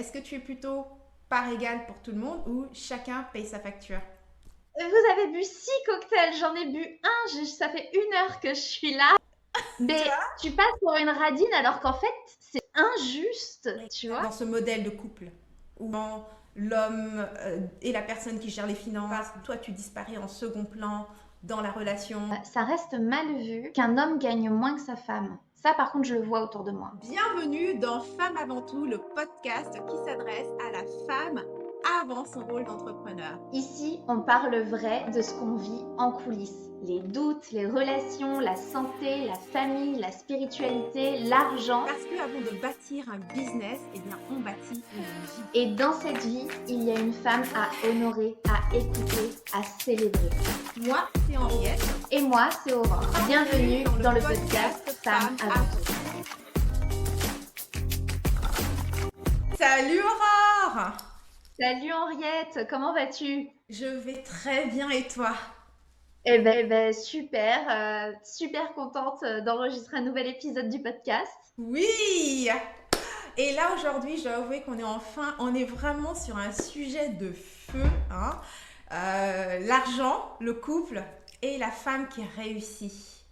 Est-ce que tu es plutôt part égale pour tout le monde ou chacun paye sa facture? Vous avez bu 6 cocktails, j'en ai bu un, ça fait 1 heure que je suis là. Tu Mais vois? tu passes pour une radine alors qu'en fait, c'est injuste, tu vois. Dans ce modèle de couple où l'homme est la personne qui gère les finances, toi tu disparais en second plan dans la relation. Ça reste mal vu qu'un homme gagne moins que sa femme. Ça, par contre, je le vois autour de moi. Bienvenue dans Femme avant tout, le podcast qui s'adresse à la femme avant son rôle d'entrepreneur. Ici, on parle vrai de ce qu'on vit en coulisses. Les doutes, les relations, la santé, la famille, la spiritualité, l'argent. Parce qu'avant de bâtir un business, eh bien, on bâtit une vie. Et dans cette vie, il y a une femme à honorer, à écouter, à célébrer. Moi, c'est Henriette. Et moi, c'est Aurore. Bienvenue dans le podcast Femme avant tout. Salut Aurore! Salut Henriette, comment vas-tu? Je vais très bien et toi? Super, super contente d'enregistrer un nouvel épisode du podcast. Oui! Et là aujourd'hui, je dois avouer on est vraiment sur un sujet de feu, hein. L'argent, le couple et la femme qui réussit.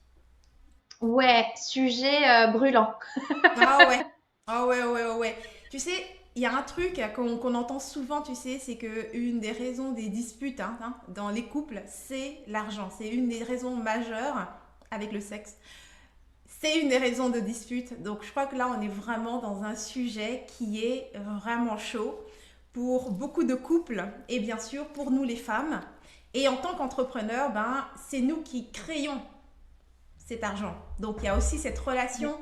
Ouais, sujet brûlant. Ah ouais, ah ouais, ouais, ouais, ouais. Tu sais, il y a un truc qu'on entend souvent, tu sais, c'est que une des raisons des disputes dans les couples, c'est l'argent. C'est une des raisons majeures avec le sexe. C'est une des raisons de dispute. Donc je crois que là, on est vraiment dans un sujet qui est vraiment chaud pour beaucoup de couples et bien sûr pour nous les femmes. Et en tant qu'entrepreneur, ben, c'est nous qui créons cet argent. Donc il y a aussi cette relation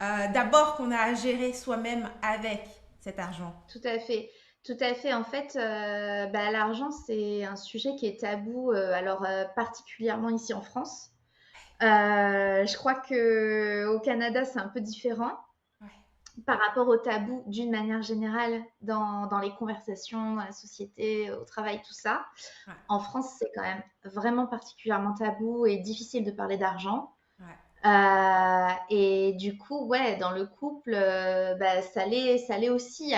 d'abord qu'on a à gérer soi-même avec cet argent. Tout à fait. Tout à fait. En fait, l'argent, c'est un sujet qui est tabou, particulièrement ici en France. Je crois que au Canada, c'est un peu différent Ouais, par rapport au tabou d'une manière générale dans les conversations, dans la société, au travail, tout ça. ouais, En France, c'est quand même vraiment particulièrement tabou et difficile de parler d'argent. ouais. Et du coup, ouais, dans le couple, ça l'est aussi.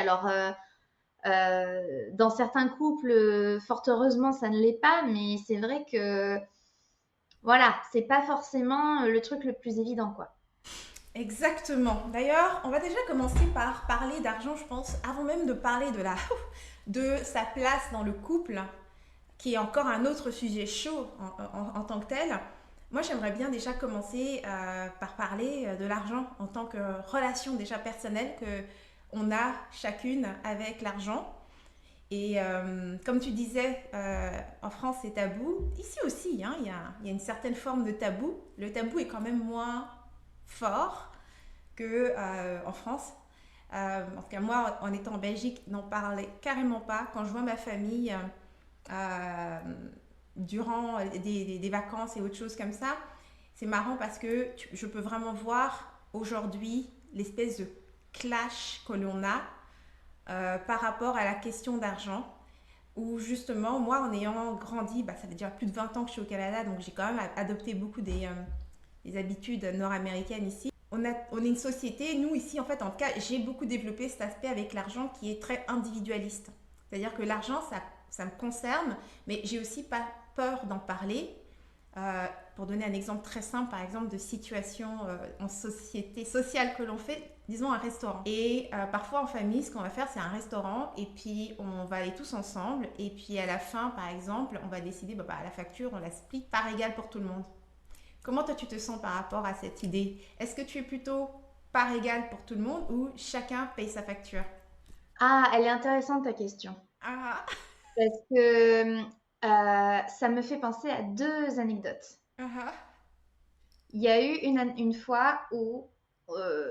Dans certains couples, fort heureusement, ça ne l'est pas, mais c'est vrai que, voilà, c'est pas forcément le truc le plus évident, quoi. Exactement. D'ailleurs, on va déjà commencer par parler d'argent, je pense, avant même de parler de sa place dans le couple, qui est encore un autre sujet chaud en tant que tel. Moi, j'aimerais bien déjà commencer par parler de l'argent en tant que relation déjà personnelle que on a chacune avec l'argent. Et comme tu disais, en France, c'est tabou. Ici aussi, hein, il y a une certaine forme de tabou. Le tabou est quand même moins fort que en France. En tout cas, moi, en étant en Belgique, n'en parlais carrément pas. Quand je vois ma famille euh, durant des vacances et autres choses comme ça, c'est marrant parce que je peux vraiment voir aujourd'hui l'espèce de clash que l'on a par rapport à la question d'argent. Où justement, moi, en ayant grandi, bah, ça fait déjà plus de 20 ans que je suis au Canada, donc j'ai quand même adopté beaucoup des habitudes nord-américaines ici. On est une société, nous ici, en fait, en tout cas, j'ai beaucoup développé cet aspect avec l'argent qui est très individualiste. C'est-à-dire que l'argent, ça me concerne, mais j'ai aussi pas peur d'en parler. Pour donner un exemple très simple, par exemple, de situation en société sociale que l'on fait, disons un restaurant. Et parfois en famille, ce qu'on va faire, c'est un restaurant et puis on va aller tous ensemble. Et puis à la fin, par exemple, on va décider, la facture, on la split par égal pour tout le monde. Comment toi tu te sens par rapport à cette idée? Est-ce que tu es plutôt par égal pour tout le monde ou chacun paye sa facture? Ah, elle est intéressante ta question. Ah, Parce que ça me fait penser à deux anecdotes. ah, Il y a eu une fois où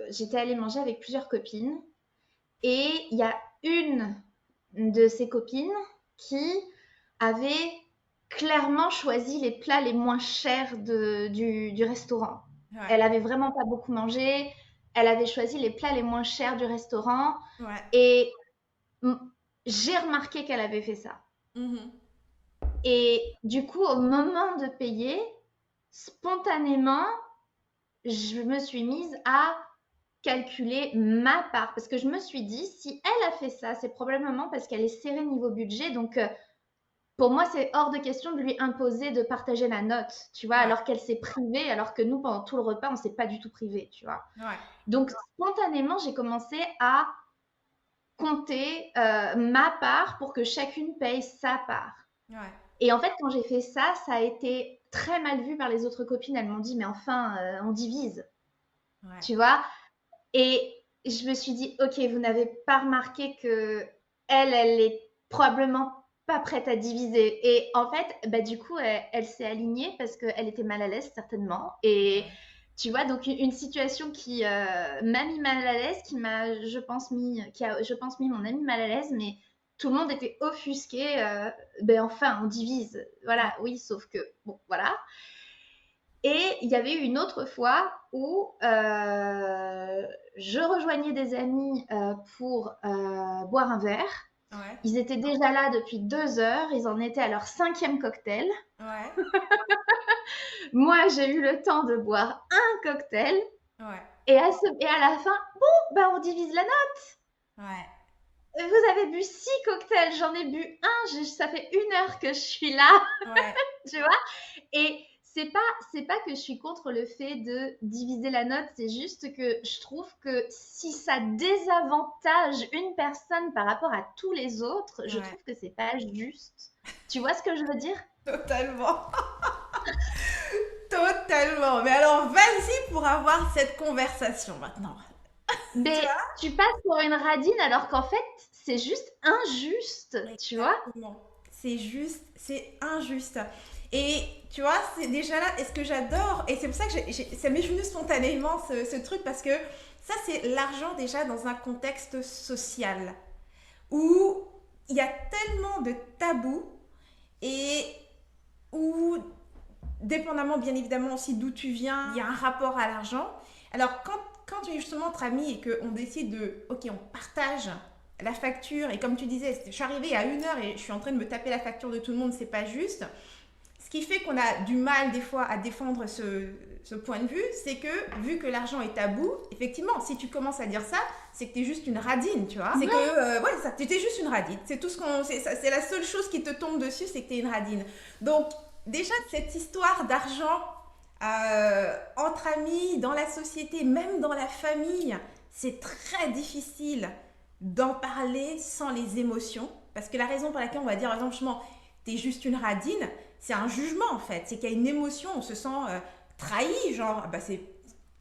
j'étais allée manger avec plusieurs copines et il y a une de ces copines qui avait clairement choisi les plats les moins chers du restaurant. ouais, Elle avait vraiment pas beaucoup mangé. Elle avait choisi les plats les moins chers du restaurant ouais. et mm, j'ai remarqué qu'elle avait fait ça. Mhm. Et du coup, au moment de payer, spontanément, je me suis mise à calculé ma part. Parce que je me suis dit, si elle a fait ça, c'est probablement parce qu'elle est serrée niveau budget. Donc, pour moi, c'est hors de question de lui imposer de partager la note, tu vois, Ouais, alors qu'elle s'est privée, alors que nous, pendant tout le repas, on s'est pas du tout privé, tu vois. ouais, Donc, spontanément, j'ai commencé à compter ma part pour que chacune paye sa part. ouais, Et en fait, quand j'ai fait ça, ça a été très mal vu par les autres copines. Elles m'ont dit, mais enfin, on divise, ouais, tu vois. Et je me suis dit, ok, vous n'avez pas remarqué que elle est probablement pas prête à diviser. Et en fait, bah, du coup, elle s'est alignée parce qu'elle était mal à l'aise, certainement. Et ouais. tu vois, donc une situation qui m'a mis mal à l'aise, qui a, je pense, mis mon ami mal à l'aise, mais tout le monde était offusqué. Ben enfin, on divise. Voilà, oui, sauf que, bon, voilà. Et il y avait eu une autre fois où je rejoignais des amis pour boire un verre. Ouais, Ils étaient déjà là depuis 2 heures, ils en étaient à leur 5e cocktail. ouais, Moi, j'ai eu le temps de boire un cocktail ouais, et à la fin, bon, bah, on divise la note. ouais, Vous avez bu 6 cocktails, j'en ai bu un, ça fait 1 heure que je suis là, ouais, tu vois. Et c'est pas que je suis contre le fait de diviser la note, c'est juste que je trouve que si ça désavantage une personne par rapport à tous les autres, je ouais. trouve que c'est pas juste. Tu vois ce que je veux dire? Totalement. Totalement. Mais alors, vas-y pour avoir cette conversation maintenant. Tu Mais vois? tu passes pour une radine alors qu'en fait, c'est juste injuste, tu vois? Exactement. C'est juste, c'est injuste. Et tu vois, c'est déjà là, et ce que j'adore, et c'est pour ça que ça m'est venu spontanément ce truc, parce que ça, c'est l'argent déjà dans un contexte social, où il y a tellement de tabous, et où, dépendamment bien évidemment aussi d'où tu viens, il y a un rapport à l'argent. Alors quand tu es justement entre amis et qu'on décide de, ok, on partage la facture, et comme tu disais, je suis arrivée à 1 heure et je suis en train de me taper la facture de tout le monde, c'est pas juste. Ce qui fait qu'on a du mal des fois à défendre ce point de vue, c'est que vu que l'argent est tabou, effectivement, si tu commences à dire ça, c'est que t'es juste une radine, tu vois. C'est que, ouais, ça, t'es juste une radine. C'est tout ce qu'on, c'est la seule chose qui te tombe dessus, c'est que t'es une radine. Donc, déjà, cette histoire d'argent entre amis, dans la société, même dans la famille, c'est très difficile d'en parler sans les émotions. Parce que la raison pour laquelle on va dire, franchement, t'es juste une radine, c'est un jugement en fait. C'est qu'il y a une émotion, on se sent trahi, genre, bah c'est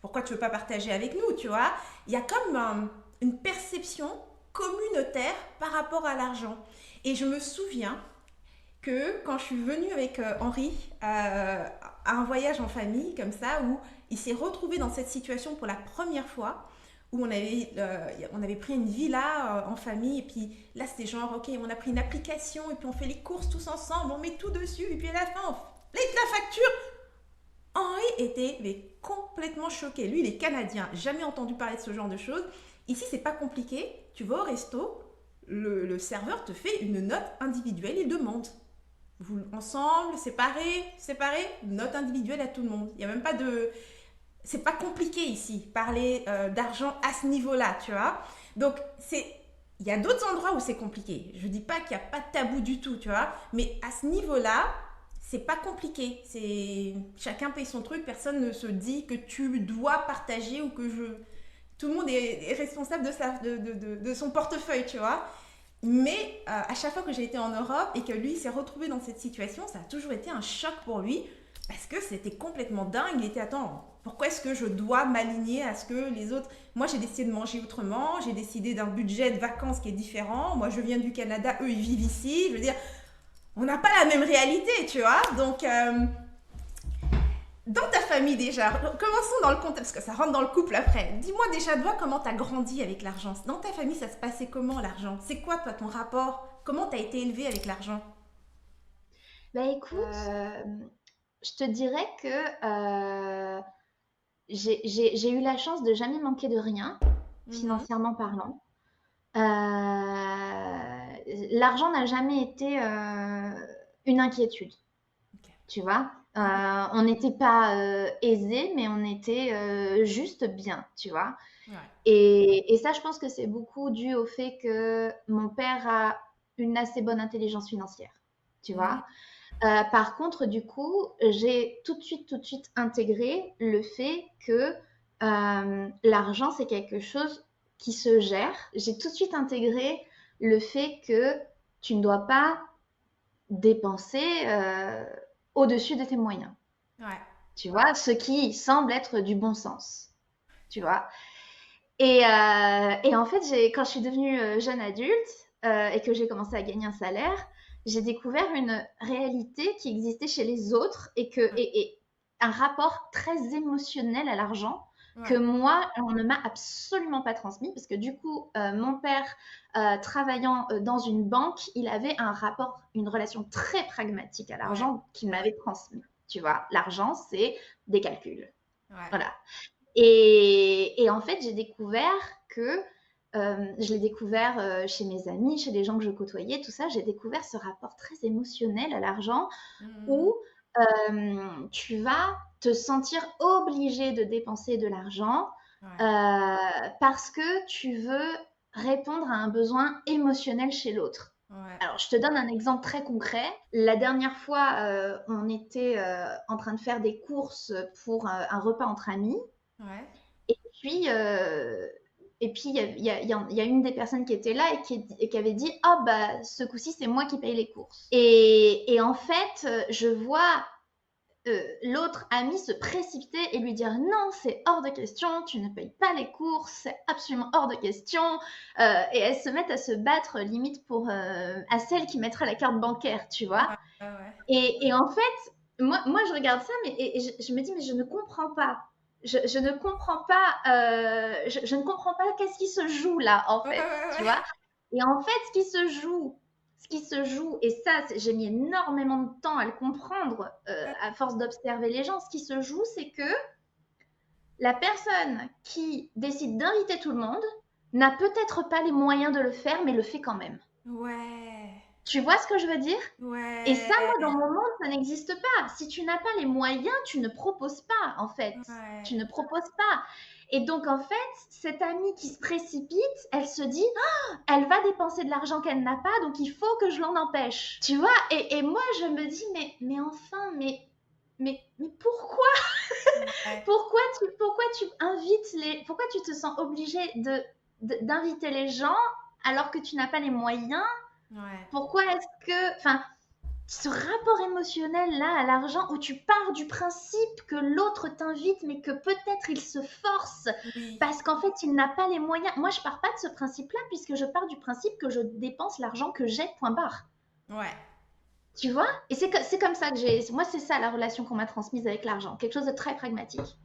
pourquoi tu veux pas partager avec nous, tu vois. Il y a comme une perception communautaire par rapport à l'argent. Et je me souviens que quand je suis venue avec Henri à un voyage en famille comme ça, où il s'est retrouvé dans cette situation pour la première fois, où on avait pris une villa en famille, et puis là c'était genre, ok, on a pris une application, et puis on fait les courses tous ensemble, on met tout dessus, et puis à la fin, on fait la facture. Henri était mais, complètement choqué. Lui, il est canadien, jamais entendu parler de ce genre de choses. Ici, c'est pas compliqué. Tu vas au resto, le serveur te fait une note individuelle, il demande. Vous ensemble, séparés, note individuelle à tout le monde. Il n'y a même pas de. C'est pas compliqué ici, parler d'argent à ce niveau-là, tu vois. Donc, c'est. Il y a d'autres endroits où c'est compliqué. Je dis pas qu'il n'y a pas de tabou du tout, tu vois. Mais à ce niveau-là, c'est pas compliqué. C'est chacun paye son truc. Personne ne se dit que tu dois partager ou que je. Tout le monde est responsable de son portefeuille, tu vois. Mais à chaque fois que j'ai été en Europe et que lui s'est retrouvé dans cette situation, ça a toujours été un choc pour lui parce que c'était complètement dingue. Il était, attends, pourquoi est-ce que je dois m'aligner à ce que les autres. Moi, j'ai décidé de manger autrement, j'ai décidé d'un budget de vacances qui est différent. Moi, je viens du Canada, eux, ils vivent ici. Je veux dire, on n'a pas la même réalité, tu vois. Donc, dans ta famille déjà, commençons dans le contexte, parce que ça rentre dans le couple après. Dis-moi déjà, toi, comment t'as grandi avec l'argent? Dans ta famille, ça se passait comment l'argent? C'est quoi, toi, ton rapport? Comment t'as été élevé avec l'argent? Bah écoute, je te dirais que j'ai eu la chance de jamais manquer de rien, Mhm. financièrement parlant. L'argent n'a jamais été une inquiétude, Ok. tu vois. On n'était pas aisés, mais on était juste bien, tu vois. Ouais. Et ça, je pense que c'est beaucoup dû au fait que mon père a une assez bonne intelligence financière, tu Mhm. vois. Par contre, du coup, j'ai tout de suite intégré le fait que l'argent, c'est quelque chose qui se gère. J'ai tout de suite intégré le fait que tu ne dois pas dépenser au-dessus de tes moyens. Ouais. Tu vois, ce qui semble être du bon sens. Tu vois. Et en fait, quand je suis devenue jeune adulte et que j'ai commencé à gagner un salaire, j'ai découvert une réalité qui existait chez les autres et un rapport très émotionnel à l'argent que Ouais. moi, on ne m'a absolument pas transmis parce que du coup, mon père, travaillant dans une banque, il avait un rapport, une relation très pragmatique à Ouais. l'argent qu'il m'avait transmis. Tu vois, l'argent, c'est des calculs. Ouais. Voilà. Et en fait, j'ai découvert que, je l'ai découvert chez mes amis, chez les gens que je côtoyais, tout ça, j'ai découvert ce rapport très émotionnel à l'argent Mhm. où tu vas te sentir obligé de dépenser de l'argent Ouais. parce que tu veux répondre à un besoin émotionnel chez l'autre. Ouais. Alors, je te donne un exemple très concret. La dernière fois, on était en train de faire des courses pour un repas entre amis. Ouais. Et puis, il y a une des personnes qui était là et qui avait dit, oh bah ce coup-ci c'est moi qui paye les courses. Et en fait, je vois l'autre ami se précipiter et lui dire non, c'est hors de question, tu ne payes pas les courses, c'est absolument hors de question. Et elles se mettent à se battre limite pour à celle qui mettra la carte bancaire, tu vois. Ouais. Ouais. Et en fait, moi, je regarde ça, mais et je me dis, mais je ne comprends pas. Je ne comprends pas, je ne comprends pas qu'est-ce qui se joue là, en Ouais. fait, tu Ouais. vois. Et en fait, ce qui se joue, et ça, j'ai mis énormément de temps à le comprendre Ouais. à force d'observer les gens, ce qui se joue, c'est que la personne qui décide d'inviter tout le monde n'a peut-être pas les moyens de le faire, mais le fait quand même. Ouais. Tu vois ce que je veux dire? Et ça, Ouais. moi, dans mon monde, ça n'existe pas. Si tu n'as pas les moyens, tu ne proposes pas, en fait. Tu Ouais. ne proposes pas. Et donc, en fait, cette amie qui se précipite, elle se dit, ah, elle va dépenser de l'argent qu'elle n'a pas, donc il faut que je l'en empêche. Tu vois? Et moi, je me dis, mais enfin, mais pourquoi? Ouais. Pourquoi tu invites pourquoi tu te sens obligé d'inviter les gens alors que tu n'as pas les moyens? Ouais. Pourquoi est-ce que, enfin, ce rapport émotionnel là à l'argent où tu pars du principe que l'autre t'invite mais que peut-être il se force Oui. parce qu'en fait il n'a pas les moyens. Moi je pars pas de ce principe là puisque je pars du principe que je dépense l'argent que j'ai, point barre. Ouais. Tu vois? Et c'est comme ça que moi c'est ça la relation qu'on m'a transmise avec l'argent, quelque chose de très pragmatique.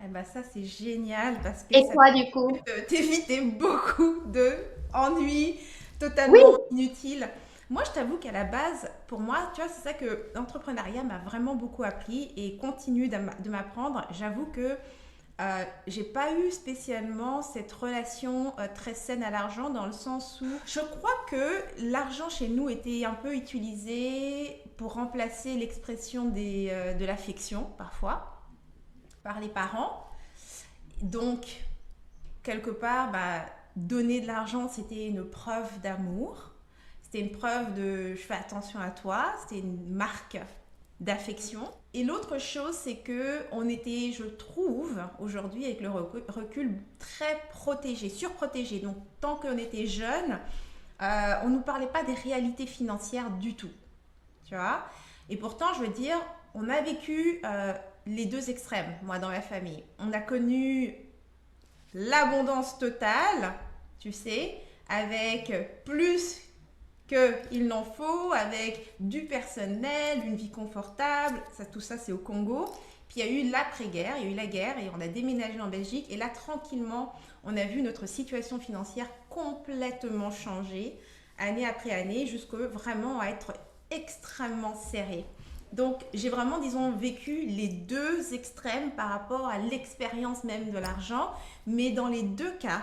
Eh ben ça, c'est génial parce que Et ça toi du coup? t'éviter beaucoup de ennuis Oui, totalement inutiles. Moi, je t'avoue qu'à la base, pour moi, tu vois, c'est ça que l'entrepreneuriat m'a vraiment beaucoup appris et continue de m'apprendre. J'avoue que j'ai pas eu spécialement cette relation très saine à l'argent dans le sens où je crois que l'argent chez nous était un peu utilisé pour remplacer l'expression de l'affection parfois par les parents. Donc, quelque part, bah, donner de l'argent, c'était une preuve d'amour. C'était une preuve de je fais attention à toi. C'était une marque d'affection. Et l'autre chose, c'est que on était, je trouve, aujourd'hui avec le recul, très protégés, surprotégés. Donc, tant qu'on était jeune, on ne nous parlait pas des réalités financières du tout. Tu vois. Et pourtant, je veux dire, on a vécu les deux extrêmes, moi, dans ma famille. On a connu l'abondance totale, tu sais, avec plus qu'il n'en faut, avec du personnel, une vie confortable. Ça, tout ça, c'est au Congo. Puis il y a eu l'après-guerre, il y a eu la guerre et on a déménagé en Belgique. Et là, tranquillement, on a vu notre situation financière complètement changer, année après année, jusqu'à vraiment à être extrêmement serré. Donc, j'ai vraiment, disons, vécu les deux extrêmes par rapport à l'expérience même de l'argent. Mais dans les deux cas,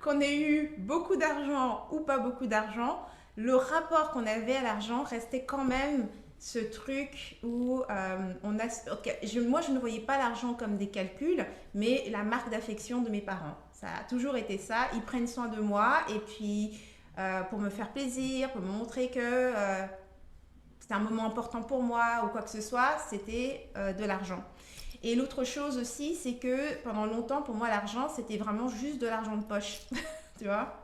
qu'on ait eu beaucoup d'argent ou pas beaucoup d'argent, le rapport qu'on avait à l'argent restait quand même ce truc où on a... ok, moi, je ne voyais pas l'argent comme des calculs, mais la marque d'affection de mes parents. Ça a toujours été ça. Ils prennent soin de moi et puis pour me faire plaisir, pour me montrer que c'était un moment important pour moi ou quoi que ce soit, c'était de l'argent. Et l'autre chose aussi, c'est que pendant longtemps, pour moi, l'argent, c'était vraiment juste de l'argent de poche. Tu vois?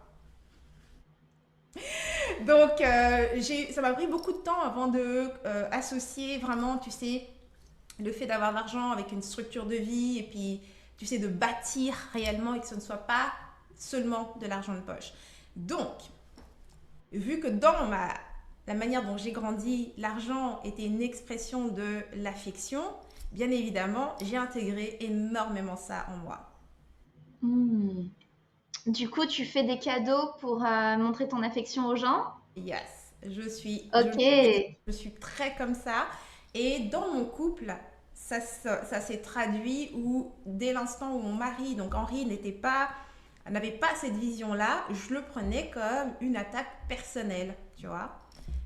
Donc, ça m'a pris beaucoup de temps avant de associer vraiment, tu sais, le fait d'avoir de l'argent avec une structure de vie et puis, tu sais, de bâtir réellement et que ce ne soit pas seulement de l'argent de poche. Donc, vu que la manière dont j'ai grandi, l'argent était une expression de l'affection, bien évidemment, j'ai intégré énormément ça en moi. Hmm. Du coup, tu fais des cadeaux pour montrer ton affection aux gens? Yes, je Ok. le fais, je suis très comme ça. Et dans mon couple, ça s'est traduit où, dès l'instant où mon mari, donc Henri, n'avait pas cette vision-là, je le prenais comme une attaque personnelle, tu vois.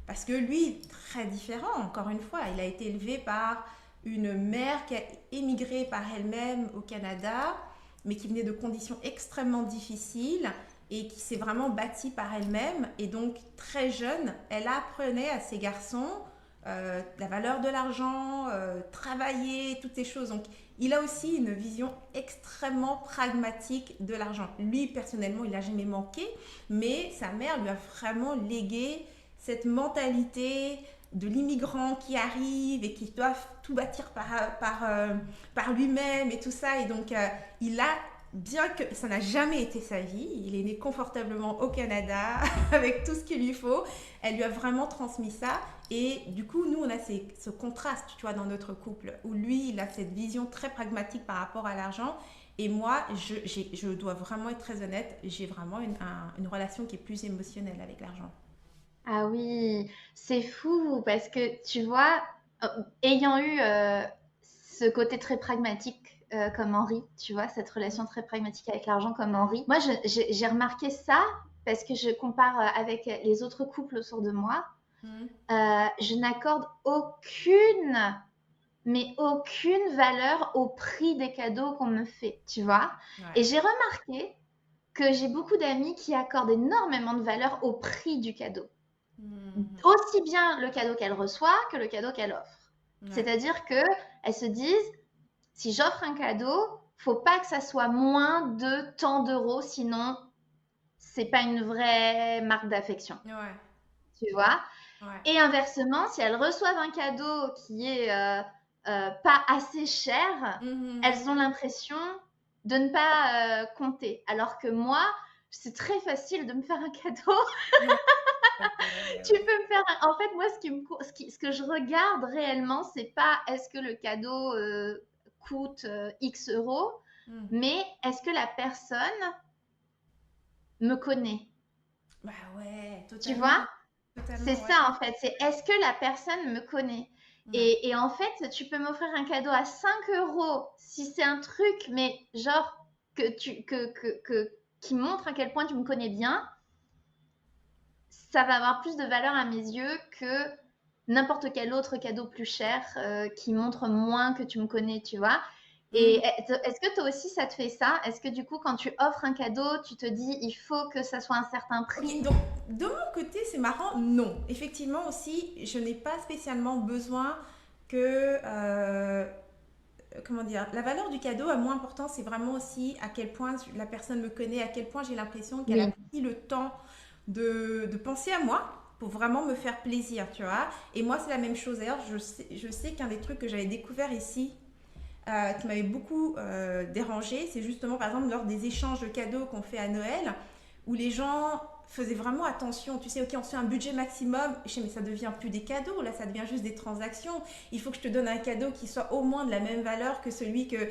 Parce que lui, très différent, encore une fois, il a été élevé par une mère qui a émigré par elle-même au Canada, mais qui venait de conditions extrêmement difficiles et qui s'est vraiment bâtie par elle-même. Et donc, très jeune, elle apprenait à ses garçons la valeur de l'argent, travailler, toutes ces choses. Donc, il a aussi une vision extrêmement pragmatique de l'argent. Lui, personnellement, il n'a jamais manqué, mais sa mère lui a vraiment légué cette mentalité de l'immigrant qui arrive et qui doit tout bâtir par lui-même et tout ça. Et donc, il a, bien que ça n'a jamais été sa vie, il est né confortablement au Canada avec tout ce qu'il lui faut. Elle lui a vraiment transmis ça. Et du coup, nous, on a ce contraste, tu vois, dans notre couple, où lui, il a cette vision très pragmatique par rapport à l'argent. Et moi, je dois vraiment être très honnête, j'ai vraiment une relation qui est plus émotionnelle avec l'argent. Ah oui, c'est fou parce que tu vois, euh, ayant eu ce côté très pragmatique comme Henri, tu vois, cette relation très pragmatique avec l'argent comme Henri, moi j'ai remarqué ça parce que je compare avec les autres couples autour de moi. Mhm. Je n'accorde mais aucune valeur au prix des cadeaux qu'on me fait, tu vois. Et Ouais. j'ai remarqué que j'ai beaucoup d'amis qui accordent énormément de valeur au prix du cadeau. Mhm. Aussi bien le cadeau qu'elle reçoit que le cadeau qu'elle offre. Ouais. C'est-à-dire qu'elles se disent, si j'offre un cadeau, faut pas que ça soit moins de tant d'euros, sinon c'est pas une vraie marque d'affection, Ouais. tu vois. Ouais. Et inversement, si elles reçoivent un cadeau qui est pas assez cher, Mhm. elles ont l'impression de ne pas compter. Alors que moi, c'est très facile de me faire un cadeau. Ouais. Tout à fait, ouais, ouais, Tu ouais. peux me faire en fait, moi, ce que je regarde réellement, c'est pas est-ce que le cadeau coûte X euros, Mhm. mais est-ce que la personne me connaît, Bah ouais, tu totalement. vois? C'est Totalement, ouais. ça en fait, c'est est-ce que la personne me connaît? Ouais. Et en fait, tu peux m'offrir un cadeau à 5 euros si c'est un truc, mais genre qui montre à quel point tu me connais bien, ça va avoir plus de valeur à mes yeux que n'importe quel autre cadeau plus cher qui montre moins que tu me connais, tu vois. Et Mhm. est-ce que toi aussi ça te fait ça? Est-ce que du coup, quand tu offres un cadeau, tu te dis il faut que ça soit un certain Ok, prix? donc de mon côté, c'est marrant, non. Effectivement aussi, je n'ai pas spécialement besoin que, comment dire, la valeur du cadeau a moins important, c'est vraiment aussi à quel point la personne me connaît, à quel point j'ai l'impression qu'elle a Oui. pris le temps de penser à moi pour vraiment me faire plaisir, tu vois. Et moi, c'est la même chose. D'ailleurs, je sais qu'un des trucs que j'avais découvert ici, qui m'avait beaucoup dérangé, c'est justement par exemple lors des échanges de cadeaux qu'on fait à Noël, où les gens faisaient vraiment attention. Tu sais, ok, on se fait un budget maximum. Je sais, mais ça devient plus des cadeaux, là, ça devient juste des transactions. Il faut que je te donne un cadeau qui soit au moins de la même valeur que celui que.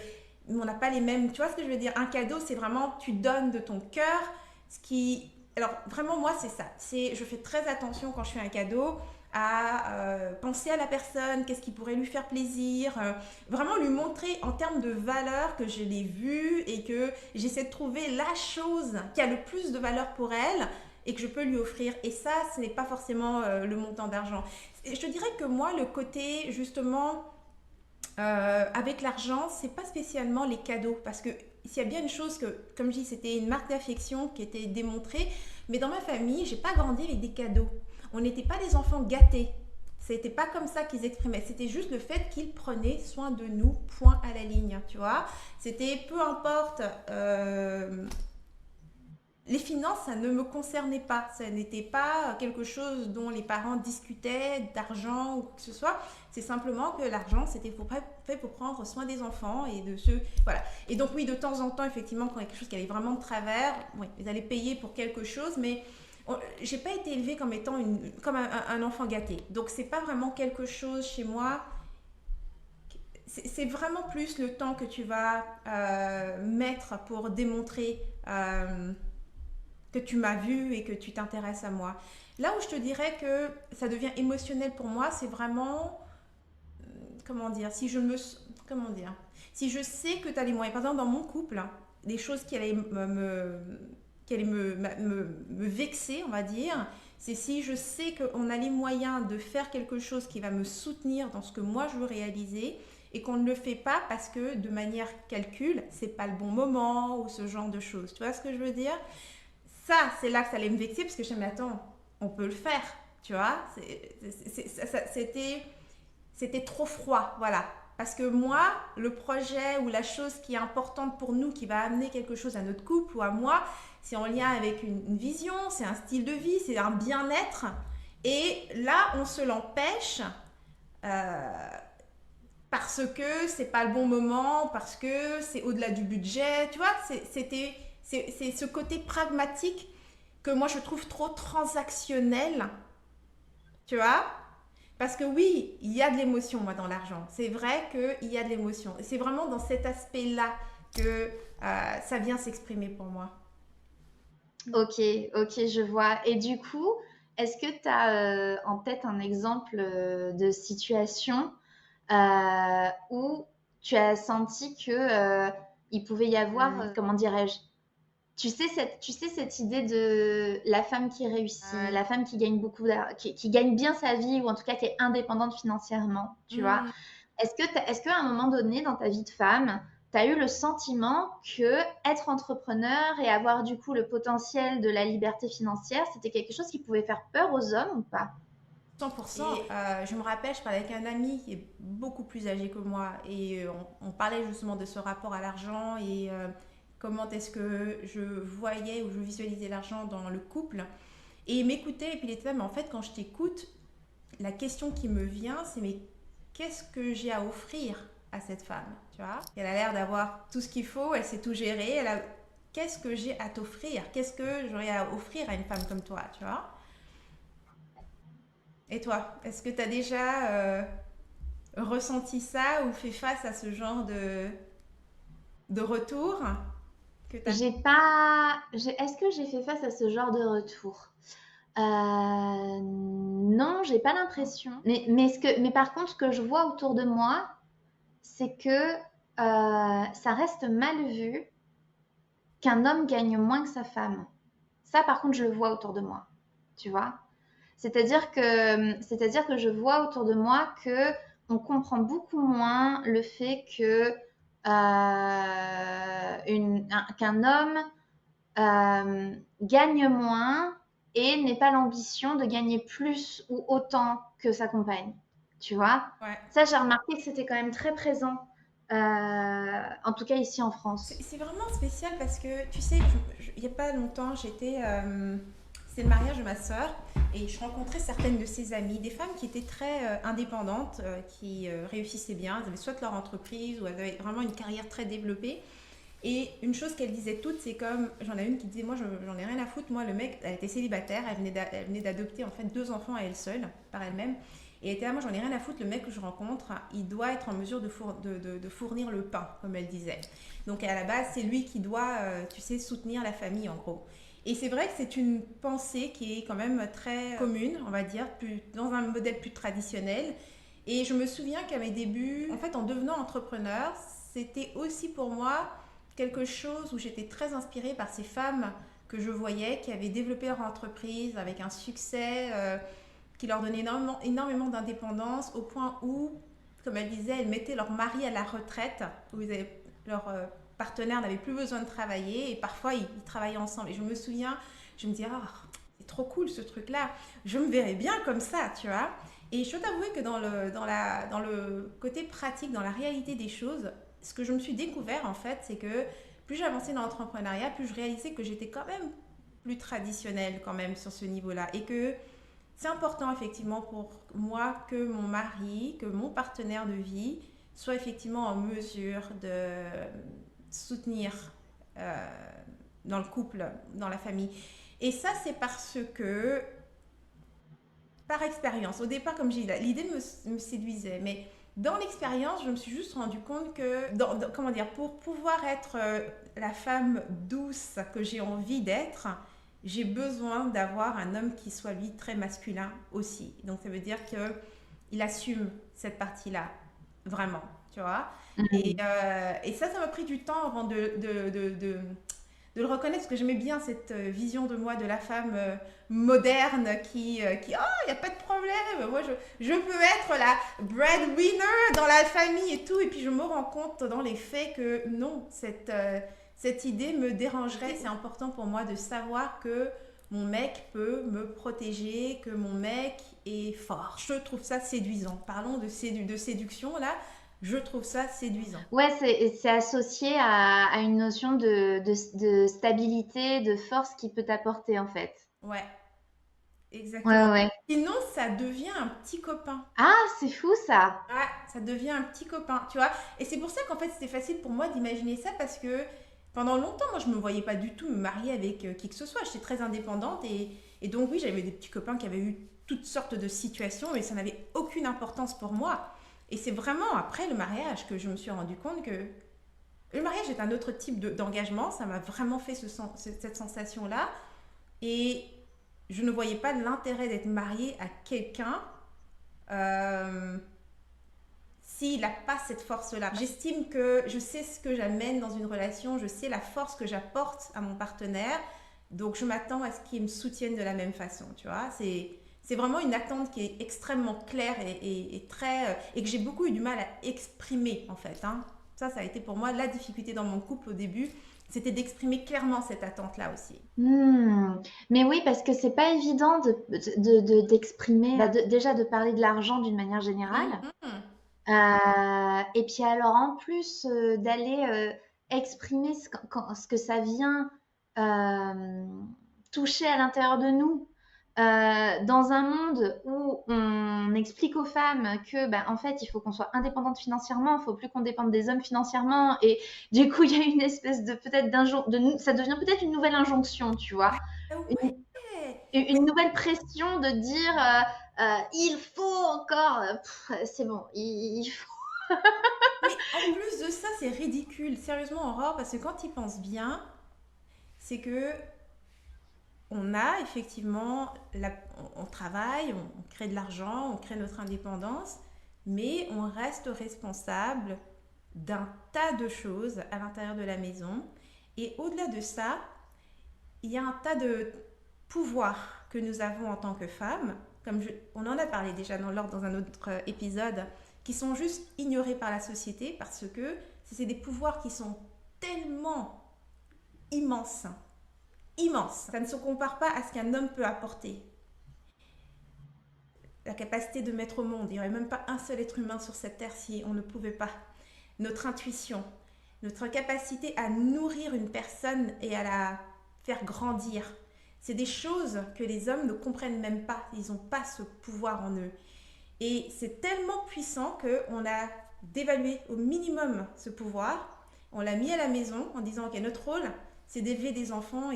On n'a pas les mêmes. Tu vois ce que je veux dire? Un cadeau, c'est vraiment, tu donnes de ton cœur. Ce qui. Alors, vraiment, moi, c'est ça. Je fais très attention quand je fais un cadeau à penser à la personne, qu'est-ce qui pourrait lui faire plaisir, vraiment lui montrer en termes de valeur que je l'ai vue et que j'essaie de trouver la chose qui a le plus de valeur pour elle. et que je peux lui offrir. Et ça, ce n'est pas forcément le montant d'argent. Et je te dirais que moi, le côté justement avec l'argent, c'est pas spécialement les cadeaux, parce que s'il y a bien une chose que, comme je dis, c'était une marque d'affection qui était démontrée, mais dans ma famille, j'ai pas grandi avec des cadeaux. On n'était pas des enfants gâtés. C'était pas comme ça qu'ils exprimaient. C'était juste le fait qu'ils prenaient soin de nous, point à la ligne, tu vois. C'était peu importe les finances, ça ne me concernait pas. Ça n'était pas quelque chose dont les parents discutaient d'argent ou quoi que ce soit. C'est simplement que l'argent, c'était fait pour prendre soin des enfants et de ceux. Voilà. Et donc, oui, de temps en temps, effectivement, quand il y a quelque chose qui allait vraiment de travers, oui, ils allaient payer pour quelque chose, mais j'ai pas été élevée comme étant comme un enfant gâté. Donc, c'est pas vraiment quelque chose chez moi. C'est vraiment plus le temps que tu vas mettre pour démontrer que tu m'as vu et que tu t'intéresses à moi. Là où je te dirais que ça devient émotionnel pour moi, c'est vraiment, comment dire, comment dire, si je sais que tu as les moyens, par exemple dans mon couple, des choses qui allaient me vexer, on va dire, c'est si je sais qu'on a les moyens de faire quelque chose qui va me soutenir dans ce que moi je veux réaliser et qu'on ne le fait pas parce que de manière calcul, c'est pas le bon moment ou ce genre de choses. Tu vois ce que je veux dire? Ça, c'est là que ça allait me vexer parce que je me dis, mais attends, on peut le faire, tu vois. C'était trop froid, voilà. Parce que moi, le projet ou la chose qui est importante pour nous, qui va amener quelque chose à notre couple ou à moi, c'est en lien avec une vision, c'est un style de vie, c'est un bien-être. Et là, on se l'empêche euh, parce que c'est pas le bon moment, parce que c'est au-delà du budget, tu vois. C'est ce côté pragmatique que moi je trouve trop transactionnel, tu vois. Parce que oui, il y a de l'émotion, moi, dans l'argent. C'est vrai qu'il y a de l'émotion. Et c'est vraiment dans cet aspect-là que ça vient s'exprimer pour moi. Ok, ok, je vois. Et du coup, est-ce que tu as en tête un exemple de situation où tu as senti que il pouvait y avoir, comment dirais-je, tu sais cette idée de la femme qui réussit, la femme qui gagne qui gagne bien sa vie ou en tout cas qui est indépendante financièrement, tu vois. Mm. Est-ce qu'à un moment donné dans ta vie de femme, tu as eu le sentiment que être entrepreneur et avoir du coup le potentiel de la liberté financière, c'était quelque chose qui pouvait faire peur aux hommes ou pas? 100%. Et je me rappelle, je parlais avec un ami qui est beaucoup plus âgé que moi et on parlait justement de ce rapport à l'argent et comment est-ce que je voyais ou je visualisais l'argent dans le couple. Et il m'écoutait et puis il était là, mais en fait, quand je t'écoute, la question qui me vient, c'est mais qu'est-ce que j'ai à offrir à cette femme, tu vois? Elle a l'air d'avoir tout ce qu'il faut, elle sait tout gérer, qu'est-ce que j'ai à t'offrir? Qu'est-ce que j'aurais à offrir à une femme comme toi, tu vois? Et toi, est-ce que tu as déjà ressenti ça ou fait face à ce genre de retour que t'as... J'ai pas. Est-ce que j'ai fait face à ce genre de retour? Non, j'ai pas l'impression. Mais par contre, ce que je vois autour de moi, c'est que ça reste mal vu qu'un homme gagne moins que sa femme. Ça, par contre, je le vois autour de moi. Tu vois? C'est-à-dire que je vois autour de moi que on comprend beaucoup moins le fait que qu'un homme gagne moins et n'ait pas l'ambition de gagner plus ou autant que sa compagne. Tu vois? Ouais. Ça, j'ai remarqué que c'était quand même très présent, en tout cas ici en France. C'est vraiment spécial parce que, tu sais, il n'y a pas longtemps, c'était le mariage de ma sœur et je rencontrais certaines de ses amies, des femmes qui étaient très indépendantes, qui réussissaient bien, elles avaient soit leur entreprise ou elles avaient vraiment une carrière très développée. Et une chose qu'elles disaient toutes, c'est comme, j'en ai une qui disait, moi j'en ai rien à foutre, moi le mec, elle était célibataire, elle venait d'adopter en fait 2 enfants à elle seule, par elle-même. Et elle était là, moi j'en ai rien à foutre, le mec que je rencontre, il doit être en mesure de fournir le pain, comme elle disait. Donc à la base, c'est lui qui doit, tu sais, soutenir la famille en gros. Et c'est vrai que c'est une pensée qui est quand même très commune, on va dire, dans un modèle plus traditionnel. Et je me souviens qu'à mes débuts, en fait en devenant entrepreneur, c'était aussi pour moi quelque chose où j'étais très inspirée par ces femmes que je voyais qui avaient développé leur entreprise avec un succès qui leur donnait énormément d'indépendance au point où, comme elle disait, elles mettaient leur mari à la retraite, où leur partenaire n'avait plus besoin de travailler et parfois ils travaillaient ensemble. Et je me souviens, je me disais, oh, c'est trop cool ce truc-là, je me verrais bien comme ça, tu vois. Et je dois t'avouer que dans le côté pratique, dans la réalité des choses, ce que je me suis découvert en fait, c'est que plus j'avançais dans l'entrepreneuriat, plus je réalisais que j'étais quand même plus traditionnelle quand même sur ce niveau-là. Et que c'est important effectivement pour moi que mon mari, que mon partenaire de vie soit effectivement en mesure de soutenir euh, dans le couple, dans la famille. Et ça, c'est parce que, par expérience, au départ, comme j'ai dit, l'idée me séduisait, mais dans l'expérience, je me suis juste rendu compte que, comment dire, pour pouvoir être la femme douce que j'ai envie d'être, j'ai besoin d'avoir un homme qui soit lui très masculin aussi. Donc ça veut dire qu'il assume cette partie-là, vraiment, tu vois. Et ça m'a pris du temps avant de le reconnaître, parce que j'aimais bien cette vision de moi, de la femme moderne oh, il n'y a pas de problème, moi je peux être la breadwinner dans la famille et tout, et puis je me rends compte dans les faits que non, cette idée me dérangerait. C'est important pour moi de savoir que mon mec peut me protéger, que mon mec est fort. Je trouve ça séduisant. Parlons de séduction là. Je trouve ça séduisant. Ouais, c'est associé à une notion de stabilité, de force qui peut t'apporter en fait. Ouais, Ouais, exactement. ouais. Sinon, ça devient un petit copain. Ah, c'est fou ça. Ouais, ça devient un petit copain, tu vois. Et c'est pour ça qu'en fait, c'était facile pour moi d'imaginer ça parce que pendant longtemps, moi, je me voyais pas du tout me marier avec qui que ce soit. J'étais très indépendante et donc, oui, j'avais des petits copains qui avaient eu toutes sortes de situations, mais ça n'avait aucune importance pour moi. Et c'est vraiment après le mariage que je me suis rendu compte que le mariage est un autre type d'engagement. Ça m'a vraiment fait cette sensation-là. Et je ne voyais pas l'intérêt d'être mariée à quelqu'un euh, s'il n'a pas cette force-là. J'estime que je sais ce que j'amène dans une relation, je sais la force que j'apporte à mon partenaire, donc je m'attends à ce qu'il me soutienne de la même façon, tu vois. C'est vraiment une attente qui est extrêmement claire et très et que j'ai beaucoup eu du mal à exprimer en fait, hein. Ça a été pour moi la difficulté dans mon couple au début, c'était d'exprimer clairement cette attente-là aussi. Hmm. Mais oui, parce que c'est pas évident d'exprimer, déjà de parler de l'argent d'une manière générale. Mhm. Et puis alors en plus d'aller exprimer ce que ça vient euh, toucher à l'intérieur de nous, dans un monde où on explique aux femmes que ben, en fait il faut qu'on soit indépendante financièrement, il faut plus qu'on dépende des hommes financièrement, et du coup il y a une espèce de peut-être ça devient peut-être une nouvelle injonction, tu vois, Ah une, ouais. une nouvelle pression de dire il faut encore, c'est bon, il faut. Mais en plus de ça, c'est ridicule. Sérieusement, Aurore, parce que quand tu y penses bien, c'est que on a effectivement, on travaille, on crée de l'argent, on crée notre indépendance, mais on reste responsable d'un tas de choses à l'intérieur de la maison. Et au-delà de ça, il y a un tas de pouvoirs que nous avons en tant que femmes, on en a parlé déjà dans un autre épisode, qui sont juste ignorés par la société parce que c'est des pouvoirs qui sont tellement immenses, immenses. Ça ne se compare pas à ce qu'un homme peut apporter. La capacité de mettre au monde, il n'y aurait même pas un seul être humain sur cette terre si on ne pouvait pas. Notre intuition, notre capacité à nourrir une personne et à la faire grandir. C'est des choses que les hommes ne comprennent même pas. Ils n'ont pas ce pouvoir en eux. Et c'est tellement puissant qu'on a dévalué au minimum ce pouvoir. On l'a mis à la maison en disant que notre rôle, c'est d'élever des enfants.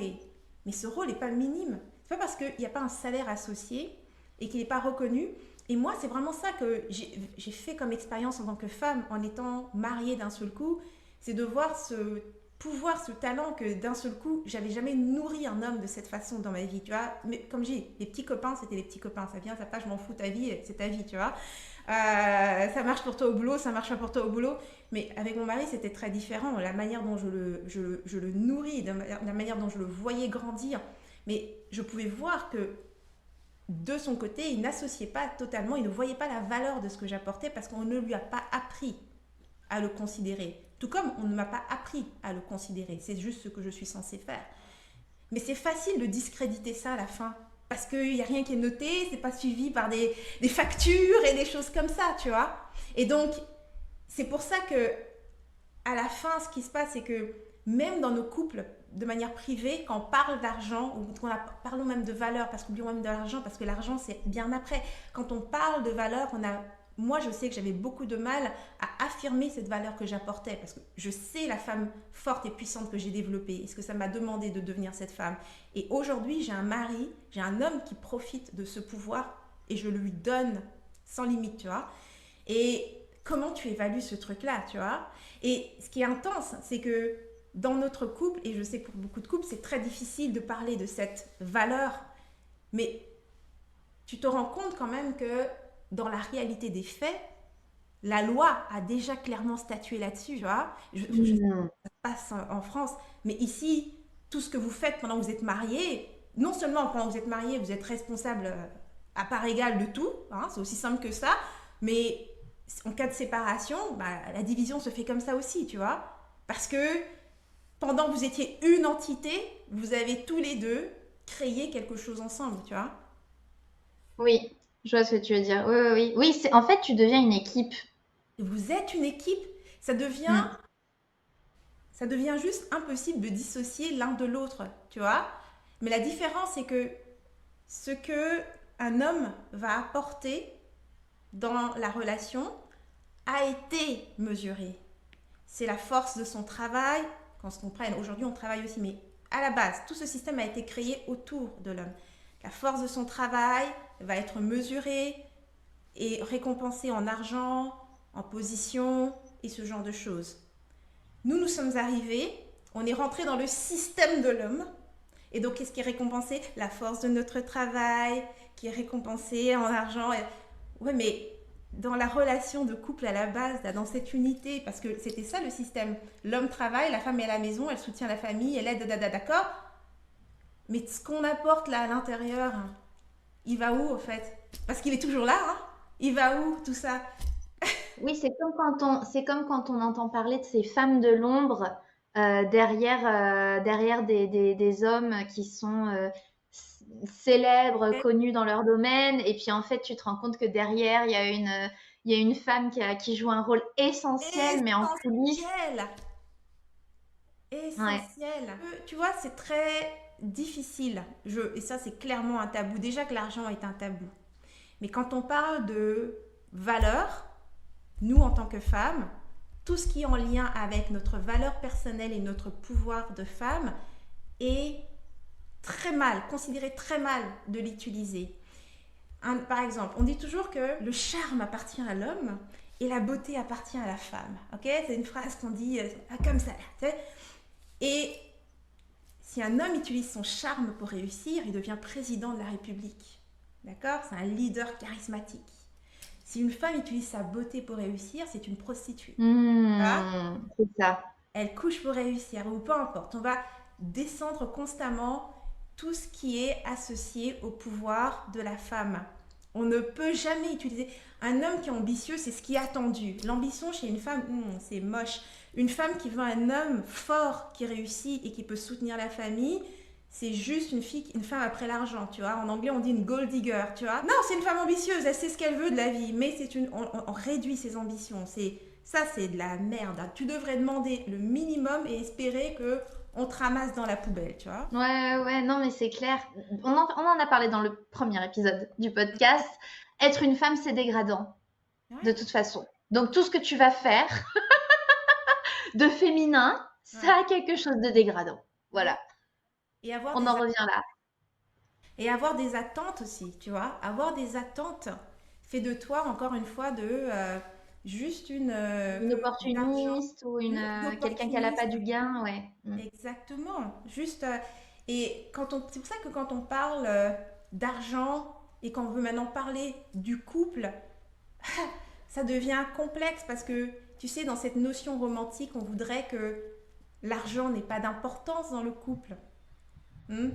Mais ce rôle n'est pas minime. C'est pas parce qu'il n'y a pas un salaire associé et qu'il n'est pas reconnu. Et moi, c'est vraiment ça que j'ai fait comme expérience en tant que femme en étant mariée d'un seul coup. C'est de voir pouvoir, ce talent que d'un seul coup, j'avais jamais nourri un homme de cette façon dans ma vie, tu vois. Mais comme je dis, les petits copains, c'était les petits copains. Ça vient, ça passe, je m'en fous, ta vie, c'est ta vie, tu vois. Ça marche pour toi au boulot, ça marche pas pour toi au boulot. Mais avec mon mari, c'était très différent. La manière dont je le nourris, la manière dont je le voyais grandir. Mais je pouvais voir que de son côté, il n'associait pas totalement, il ne voyait pas la valeur de ce que j'apportais parce qu'on ne lui a pas appris à le considérer. Tout comme on ne m'a pas appris à le considérer. C'est juste ce que je suis censée faire. Mais c'est facile de discréditer ça à la fin. Parce qu'il n'y a rien qui est noté, c'est pas suivi par des factures et des choses comme ça, tu vois. Et donc, c'est pour ça que, à la fin, ce qui se passe, c'est que même dans nos couples, de manière privée, quand on parle d'argent, ou quand parlons même de valeur, parce qu'oublions même de l'argent, parce que l'argent, c'est bien après. Quand on parle de valeur, moi, je sais que j'avais beaucoup de mal à affirmer cette valeur que j'apportais, parce que je sais la femme forte et puissante que j'ai développée, et ce que ça m'a demandé de devenir cette femme. Et aujourd'hui, j'ai un mari, j'ai un homme qui profite de ce pouvoir, et je le lui donne sans limite, tu vois. Et comment tu évalues ce truc-là, tu vois? Et ce qui est intense, c'est que dans notre couple, et je sais que pour beaucoup de couples, c'est très difficile de parler de cette valeur, mais tu te rends compte quand même que dans la réalité des faits, la loi a déjà clairement statué là-dessus, tu vois. Je sais Hmm. que ça se passe en France, mais ici, tout ce que vous faites pendant que vous êtes mariés, non seulement pendant que vous êtes mariés, vous êtes responsable à part égale de tout, hein, c'est aussi simple que ça, mais en cas de séparation, bah, la division se fait comme ça aussi, tu vois. Parce que pendant que vous étiez une entité, vous avez tous les deux créé quelque chose ensemble, tu vois. Oui, je vois ce que tu veux dire. Oui, oui, oui. Oui, c'est en fait, tu deviens une équipe. Vous êtes une équipe, ça devient Hmm. ça devient juste impossible de dissocier l'un de l'autre, tu vois. Mais la différence, c'est que ce que un homme va apporter dans la relation a été mesuré. C'est la force de son travail, qu'on se comprenne. Aujourd'hui, on travaille aussi, mais à la base, tout ce système a été créé autour de l'homme. La force de son travail va être mesurée et récompensée en argent, en position et ce genre de choses. Nous sommes arrivés, on est rentré dans le système de l'homme. Et donc, qu'est-ce qui est récompensé? La force de notre travail, qui est récompensée en argent. Ouais, mais dans la relation de couple à la base, là, dans cette unité, parce que c'était ça le système. L'homme travaille, la femme est à la maison, elle soutient la famille, elle aide, d'accord. Mais ce qu'on apporte là à l'intérieur, il va où au fait? Parce qu'il est toujours là, hein. Il va où tout ça? Oui, c'est comme quand on entend parler de ces femmes de l'ombre derrière des hommes qui sont célèbres, connus dans leur domaine, et puis en fait, tu te rends compte que derrière, il y a une femme qui joue un rôle essentiel, mais en coulisses. Essentiel! Ouais. Essentiel. Tu vois, c'est très difficile. Et ça, c'est clairement un tabou. Déjà que l'argent est un tabou. Mais quand on parle de valeur, nous, en tant que femmes, tout ce qui est en lien avec notre valeur personnelle et notre pouvoir de femme est très mal, considéré très mal de l'utiliser. Par exemple, on dit toujours que le charme appartient à l'homme et la beauté appartient à la femme. Ok? C'est une phrase qu'on dit comme ça. Tu sais. Et si un homme utilise son charme pour réussir, il devient président de la République. D'accord? C'est un leader charismatique. Si une femme utilise sa beauté pour réussir, c'est une prostituée. Ah, C'est ça. elle couche pour réussir, ou peu importe. On va descendre constamment tout ce qui est associé au pouvoir de la femme. On ne peut jamais utiliser. Un homme qui est ambitieux, c'est ce qui est attendu. L'ambition chez une femme, c'est moche. Une femme qui veut un homme fort, qui réussit et qui peut soutenir la famille, c'est juste une femme après l'argent, tu vois. En anglais, on dit une gold digger, tu vois. Non, c'est une femme ambitieuse, elle sait ce qu'elle veut de la vie, mais on réduit ses ambitions. Ça, c'est de la merde. Tu devrais demander le minimum et espérer que on te ramasse dans la poubelle, tu vois. Ouais, ouais, non, mais c'est clair. On en a parlé dans le premier épisode du podcast. Être une femme, c'est dégradant, de Ouais, toute façon. Donc, tout ce que tu vas faire de féminin, ouais, ça a quelque chose de dégradant. ouais. Voilà, Et avoir on des en revient là. Et avoir des attentes aussi, tu vois. Avoir des attentes fait de toi, encore une fois, juste Une d'argent, opportuniste ou une quelqu'un qui a pas opportuniste. du gain, ouais. Exactement. Juste, et c'est pour ça que quand on parle d'argent et qu'on veut maintenant parler du couple, ça devient complexe parce que, tu sais, dans cette notion romantique, on voudrait que l'argent n'ait pas d'importance dans le couple. Hmm.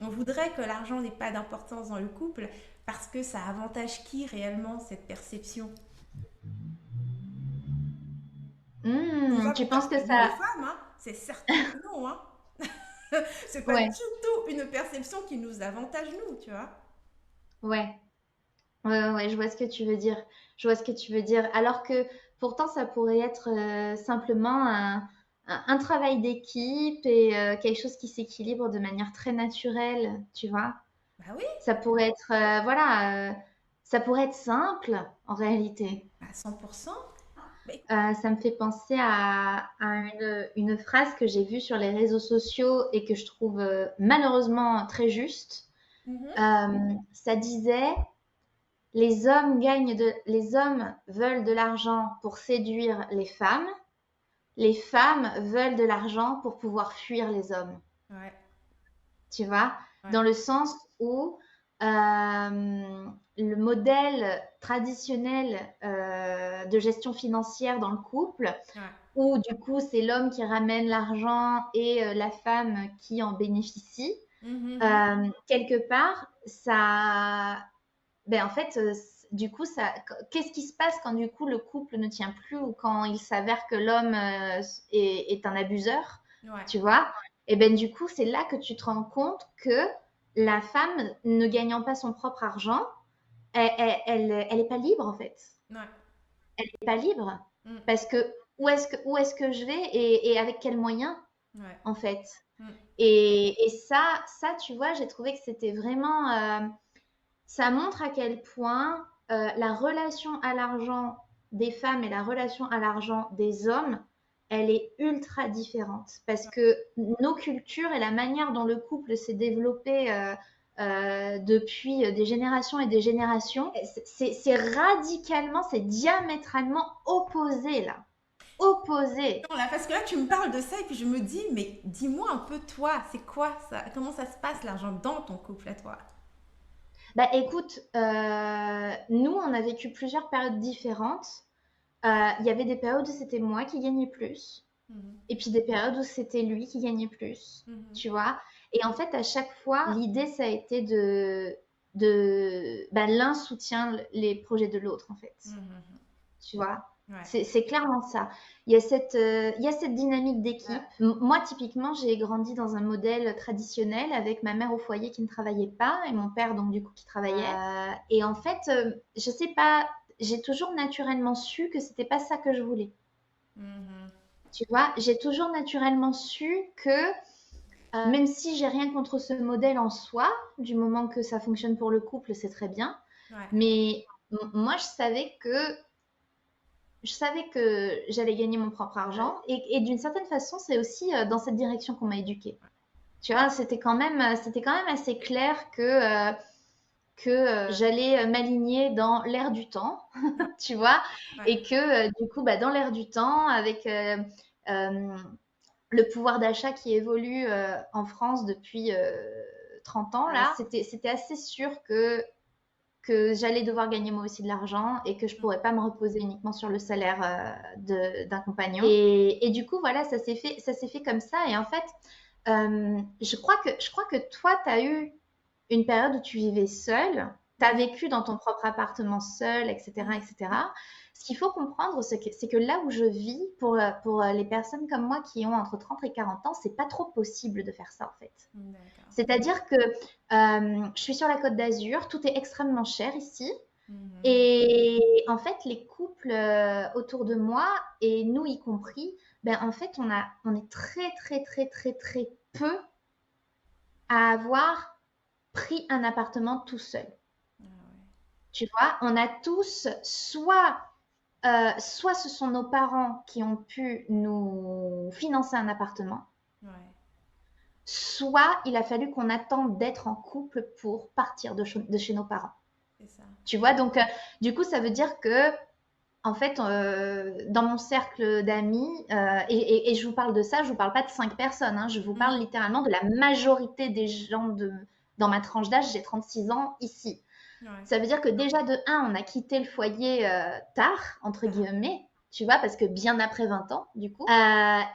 On voudrait que l'argent n'ait pas d'importance dans le couple parce que ça avantage qui réellement cette perception? Nous Tu penses avantage que pas nous les ça... femmes, hein? C'est certain que non, hein? C'est pas du Ouais, tout une perception qui nous avantage nous, tu vois? ouais. Ouais, je vois ce que tu veux dire. Je vois ce que tu veux dire. Alors que pourtant, ça pourrait être simplement un travail d'équipe et quelque chose qui s'équilibre de manière très naturelle, tu vois. Bah oui, Ça pourrait être, voilà, ça pourrait être simple en réalité. à 100%. Mais, Ça me fait penser à une phrase que j'ai vue sur les réseaux sociaux et que je trouve malheureusement très juste. mhm, Ça disait les hommes veulent de l'argent pour séduire les femmes veulent de l'argent pour pouvoir fuir les hommes. ouais, Tu vois? ouais, Dans le sens où le modèle traditionnel de gestion financière dans le couple, ouais. où du coup c'est l'homme qui ramène l'argent et la femme qui en bénéficie, Mhm, mhm. quelque part, ça, ben en fait, du coup, ça, qu'est-ce qui se passe quand du coup le couple ne tient plus ou quand il s'avère que l'homme est un abuseur, Ouais, tu vois? Et ben du coup, c'est là que tu te rends compte que la femme, ne gagnant pas son propre argent, elle est pas libre en fait. ouais, Elle est pas libre mm, parce que où est-ce que je vais et avec quels moyens ouais, en fait. mm, Et ça, tu vois, j'ai trouvé que c'était vraiment ça montre à quel point la relation à l'argent des femmes et la relation à l'argent des hommes, elle est ultra différente parce que nos cultures et la manière dont le couple s'est développé depuis des générations et des générations, c'est radicalement, c'est diamétralement opposé là. Opposé. non, là, parce que là, tu me parles de ça et puis je me dis, mais dis-moi un peu toi, c'est quoi ça? Comment ça se passe l'argent dans ton couple à toi? Bah écoute, nous on a vécu plusieurs périodes différentes. Il y avait des périodes où c'était moi qui gagnais plus. Mhm, Et puis des périodes où c'était lui qui gagnait plus, mhm, tu vois. Et en fait, à chaque fois, l'idée, ça a été de bah, l'un soutient les projets de l'autre, en fait, mhm, tu vois. ouais, C'est clairement ça. Il y a cette dynamique d'équipe. Moi, typiquement, j'ai grandi dans un modèle traditionnel avec ma mère au foyer qui ne travaillait pas et mon père, donc, du coup, qui travaillait. Et en fait, je sais pas, j'ai toujours naturellement su que c'était pas ça que je voulais. mhm, Tu vois, j'ai toujours naturellement su que même si j'ai rien contre ce modèle en soi, du moment que ça fonctionne pour le couple, c'est très bien. ouais, Mais moi, je savais que j'allais gagner mon propre argent et d'une certaine façon, c'est aussi dans cette direction qu'on m'a éduquée. Tu vois, c'était quand même assez clair que j'allais m'aligner dans l'air du temps, tu vois, ouais, et que du coup, bah, dans l'air du temps, avec euh, le pouvoir d'achat qui évolue en France depuis 30 ans, là, c'était assez sûr que j'allais devoir gagner moi aussi de l'argent et que je pourrais pas me reposer uniquement sur le salaire d'un compagnon. Et du coup, voilà, ça s'est fait comme ça. Et en fait, je crois que toi, tu as eu une période où tu vivais seule, tu as mhm, vécu dans ton propre appartement seul, etc., mhm, etc. Ce qu'il faut comprendre, c'est que là où je vis, pour les personnes comme moi qui ont entre 30 et 40 ans, c'est pas trop possible de faire ça en fait. mhm, d'accord. C'est-à-dire que je suis sur la Côte d'Azur, tout est extrêmement cher ici. Mhm, Et en fait, les couples autour de moi, et nous y compris, ben en fait, on est très, très, très, très, très peu à avoir pris un appartement tout seul. ah ouais, Tu vois, on a tous soit ce sont nos parents qui ont pu nous financer un appartement, ouais, soit il a fallu qu'on attende d'être en couple pour partir de chez nos parents. c'est ça. Tu vois, donc du coup, ça veut dire que en fait, dans mon cercle d'amis, et je vous parle de ça, je vous parle pas de 5 personnes, hein, je vous parle Mhm. littéralement de la majorité des gens dans ma tranche d'âge, j'ai 36 ans ici. Ouais. Ça veut dire que déjà de un, on a quitté le foyer tard, entre Ah, guillemets, tu vois, parce que bien après 20 ans, du coup.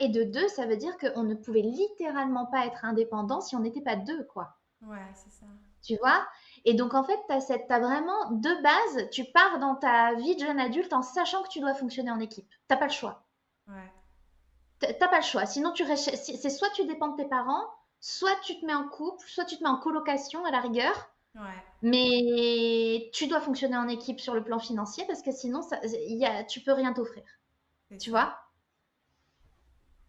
Et de deux, ça veut dire qu'on ne pouvait littéralement pas être indépendant si on n'était pas deux, quoi. ouais, c'est ça. Tu vois? Et donc, en fait, t'as vraiment, de base, tu pars dans ta vie de jeune adulte en sachant que tu dois fonctionner en équipe. T'as pas le choix. Ouais. T'as pas le choix. Sinon, c'est soit tu dépends de tes parents, soit tu te mets en couple, soit tu te mets en colocation à la rigueur. Ouais. Mais tu dois fonctionner en équipe sur le plan financier parce que sinon, tu peux rien t'offrir. C'est Tu ça. vois?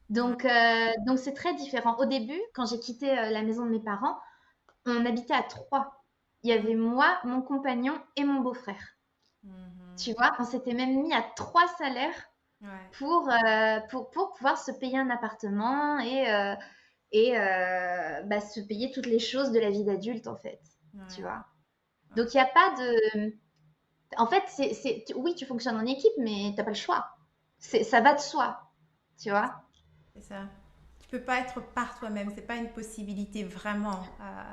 Ouais. Donc c'est très différent. Au début, quand j'ai quitté la maison de mes parents, on habitait à trois. Il y avait moi, mon compagnon et mon beau-frère. Mhm. Tu vois, on s'était même mis à trois salaires Ouais. pour pouvoir se payer un appartement et bah, se payer toutes les choses de la vie d'adulte, en fait. Tu Ouais. vois. Ouais. Donc, il n'y a pas de. En fait, oui, tu fonctionnes en équipe, mais tu n'as pas le choix. Ça va de soi. Tu vois. C'est ça. Tu peux pas être par toi-même. C'est pas une possibilité vraiment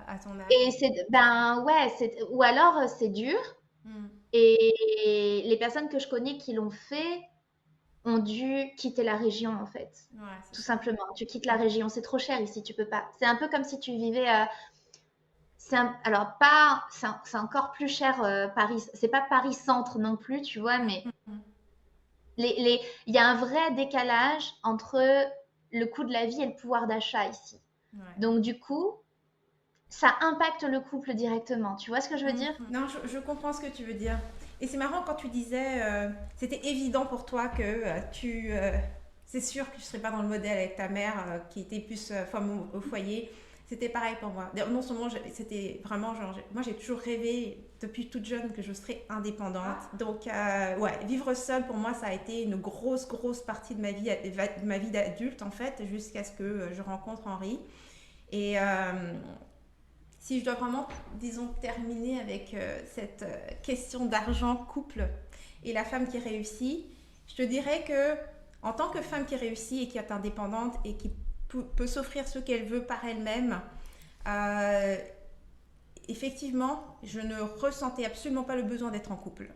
à ton âge. Et ben ouais, ou alors c'est dur. Mm. Et les personnes que je connais qui l'ont fait ont dû quitter la région, en fait. Ouais, c'est Tout ça. simplement. Tu quittes la région, c'est trop cher ici, tu peux pas. C'est un peu comme si tu vivais. Alors, pas. C'est encore plus cher, Paris. C'est pas Paris centre non plus, tu vois, mais Mm. il y a un vrai décalage entre le coût de la vie et le pouvoir d'achat ici. Ouais. Donc, du coup, ça impacte le couple directement. Tu vois ce que je veux Mhm. dire? Non, je comprends ce que tu veux dire. Et c'est marrant quand tu disais, c'était évident pour toi que c'est sûr que je ne serais pas dans le modèle avec ta mère qui était plus femme au foyer. C'était pareil pour moi. D'ailleurs, non seulement c'était vraiment genre, moi j'ai toujours rêvé depuis toute jeune que je serais indépendante. Donc ouais, vivre seule pour moi ça a été une grosse partie de ma vie d'adulte en fait, jusqu'à ce que je rencontre Henri. Et si je dois vraiment, disons, terminer avec cette question d'argent, couple et la femme qui réussit, je te dirais que en tant que femme qui réussit et qui est indépendante et qui peut s'offrir ce qu'elle veut par elle-même, euh, effectivement, je ne ressentais absolument pas le besoin d'être en couple.